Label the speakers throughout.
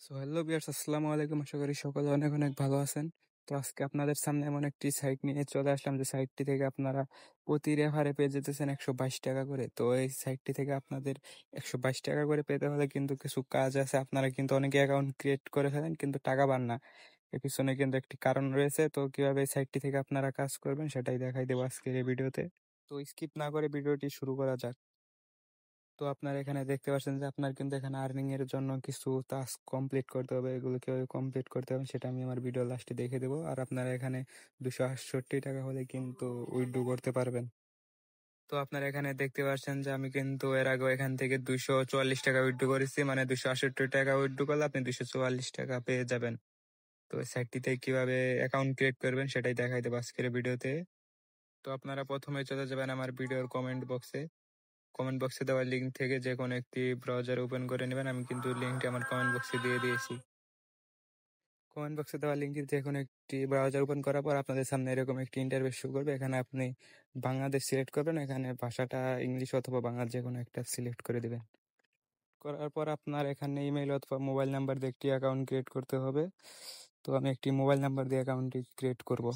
Speaker 1: So hello viewers, আসসালামু আলাইকুম। আশা করি সকলে অনেক অনেক ভালো আছেন। তো আজকে আপনাদের সামনে এমন একটি সাইট নিয়ে চলে আসলাম যে সাইটটি থেকে আপনারা প্রতি রেফারে পেয়ে যেতেছেন 122 টাকা করে। তো এই সাইটটি থেকে আপনাদের 122 টাকা করে পেতে হলে কিন্তু কিছু কাজ আছে। আপনারা কিন্তু অনেকে অ্যাকাউন্ট ক্রিয়েট করে ফেলেন কিন্তু টাকা পান না। এর পিছনে কিন্তু একটি কারণ রয়েছে। তো কিভাবে এই সাইটটি থেকে আপনারা কাজ করবেন সেটাই দেখাই দেবো আজকের এই ভিডিওতে। তো স্কিপ না করে ভিডিওটি শুরু করা যাক। তো আপনার এখানে দেখতে পাচ্ছেন যে আপনার কিন্তু এখানে আর্নিং এর জন্য কিছু টাস্ক কমপ্লিট করতে হবে। এগুলো কিভাবে কমপ্লিট করতে হবে সেটা আমি আমার ভিডিও লাস্টে দেখে দেবো। আর আপনারা এখানে 268 টাকা হলে কিন্তু উইথড্র করতে পারবেন। তো আপনারা এখানে দেখতে পাচ্ছেন যে আমি কিন্তু এর আগে এখান থেকে 244 টাকা উইথড্র করেছি, মানে 268 টাকা উইথড্র করলে আপনি 244 টাকা পেয়ে যাবেন। তো এই সাইটটিতে কিভাবে অ্যাকাউন্ট ক্রিয়েট করবেন সেটাই দেখাই দেবো আজকের ভিডিওতে। তো আপনারা প্রথমে চলে যাবেন আমার ভিডিওর কমেন্ট বক্সে দেওয়া লিঙ্ক থেকে যে কোনো একটি ব্রাউজার ওপেন করে নেবেন। আমি কিন্তু লিঙ্কটি আমার কমেন্ট বক্সে দিয়ে দিয়েছি। কমেন্ট বক্সে দেওয়া লিঙ্কটি যে কোনো একটি ব্রাউজার ওপেন করার পর আপনাদের সামনে এরকম একটি ইন্টারফেস শো করবে। এখানে আপনি বাংলাদেশ সিলেক্ট করবেন, এখানে ভাষাটা ইংলিশ অথবা বাংলা যে কোনো একটা সিলেক্ট করে দেবেন। করার পর আপনার এখানে ইমেল অথবা মোবাইল নাম্বার দিয়ে একটি অ্যাকাউন্ট ক্রিয়েট করতে হবে। তো আমি একটি মোবাইল নাম্বার দিয়ে অ্যাকাউন্টটি ক্রিয়েট করব।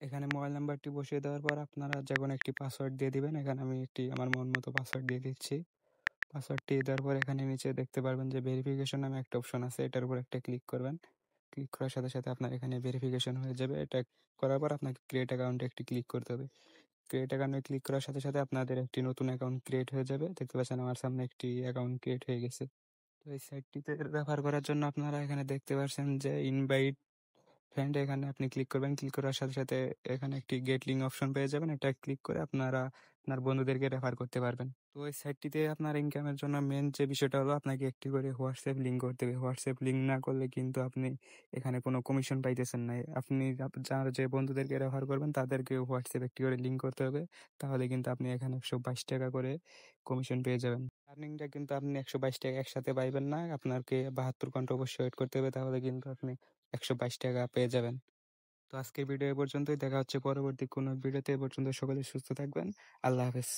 Speaker 1: এখানে মোবাইল নাম্বারটি বসিয়ে দেওয়ার পর আপনারা যে কোনো একটি পাসওয়ার্ড দিয়ে দিবেন। এখানে আমি একটি আমার মন মতো পাসওয়ার্ড দিয়ে দিচ্ছি। পাসওয়ার্ডটি দেওয়ার পর এখানে নিচে দেখতে পারবেন যে ভেরিফিকেশন নামে একটা অপশন আছে, এটার উপর একটা ক্লিক করবেন। ক্লিক করার সাথে সাথে আপনার এখানে ভেরিফিকেশন হয়ে যাবে। এটা করার পর আপনাকে ক্রিয়েট অ্যাকাউন্টে একটি ক্লিক করতে হবে। ক্রিয়েট অ্যাকাউন্টে ক্লিক করার সাথে সাথে আপনাদের একটি নতুন অ্যাকাউন্ট ক্রিয়েট হয়ে যাবে। দেখতে পাচ্ছেন আমার সামনে একটি অ্যাকাউন্ট ক্রিয়েট হয়ে গেছে। তো এই সাইটটিতে রেফার করার জন্য আপনারা এখানে দেখতে পাচ্ছেন যে ইনভাইট ফ্রেন্ড, এখানে আপনি ক্লিক করবেন। ক্লিক করার সাথে সাথে এখানে একটি গেট লিঙ্ক অপশন পেয়ে যাবেন। এটা ক্লিক করে আপনারা আপনার বন্ধুদেরকে রেফার করতে পারবেন। তো এই সাইটটিতে আপনার ইনকামের জন্য মেন যে বিষয়টা হলো আপনাকে একটি করে হোয়াটসঅ্যাপ লিঙ্ক করতে হবে। হোয়াটসঅ্যাপ লিঙ্ক না করলে কিন্তু আপনি এখানে কোনো কমিশন পাইতেছেন না। আপনি যার যে বন্ধুদেরকে রেফার করবেন তাদেরকে হোয়াটসঅ্যাপ একটি করে লিঙ্ক করতে হবে। তাহলে কিন্তু আপনি এখানে 122 টাকা করে কমিশন পেয়ে যাবেন। আর্নিংটা কিন্তু আপনি 122 টাকা একসাথে পাইবেন না, আপনাকে 72 ঘন্টা অবশ্যই ওয়েট করতে হবে, তাহলে কিন্তু আপনি 122 টাকা পেয়ে যাবেন। তো আজকের ভিডিও এ পর্যন্তই। দেখা হচ্ছে পরবর্তী কোনো ভিডিওতে। এ পর্যন্ত সকলে সুস্থ থাকবেন। আল্লাহ হাফেজ।